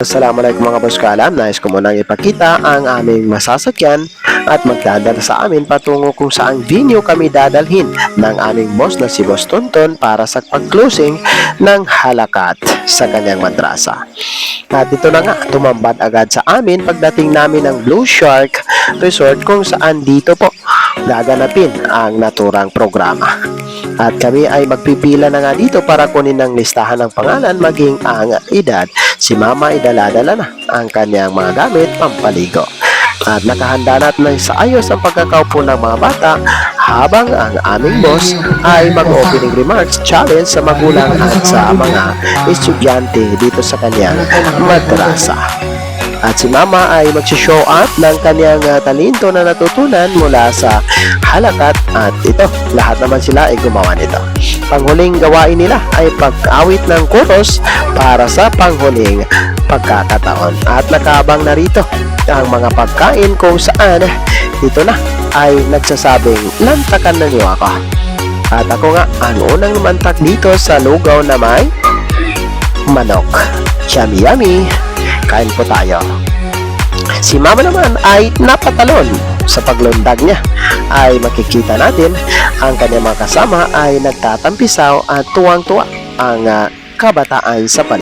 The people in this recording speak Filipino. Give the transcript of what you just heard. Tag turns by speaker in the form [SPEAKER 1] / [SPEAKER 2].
[SPEAKER 1] Assalamualaikum mga boss kaalam, nais ko munang ipakita ang aming masasakyan at magdadala sa amin patungo kung saang venue kami dadalhin ng aming boss na si Boss Tonton para sa pag-closing ng halakat sa kanyang madrasa. At dito na nga, tumambad agad sa amin pagdating namin ng Blue Shark Resort kung saan dito po gaganapin ang naturang programa. At kami ay magpipila na nga dito para kunin ang listahan ng pangalan maging ang edad. Si Mama ay dala-dala na ang kanyang mga gamit pampaligo. At nakahanda na sa ayos ang pagkakaupo ng mga bata habang ang aming boss ay mag-opening remarks challenge sa magulang at sa mga estudyante dito sa kanyang madrasa. At si Mama ay magsishow up ng kanyang talento na natutunan mula sa halakat at ito, lahat naman sila ay gumawa nito. Panghuling gawain nila ay pag-awit ng chorus para sa panghuling pagkakataon. At nakabang na rito ang mga pagkain kung saan dito na ay nagsasabing lantakan na niyo ako. At ako nga ang unang lumantak dito sa lugaw na may manok. Yummy yummy! Kain po tayo. Si Mama naman ay napatalon. Sa paglundag niya ay makikita natin ang kanyang mga kasama ay nagtatampisaw at tuwang-tuwa ang kabataan sa paligid.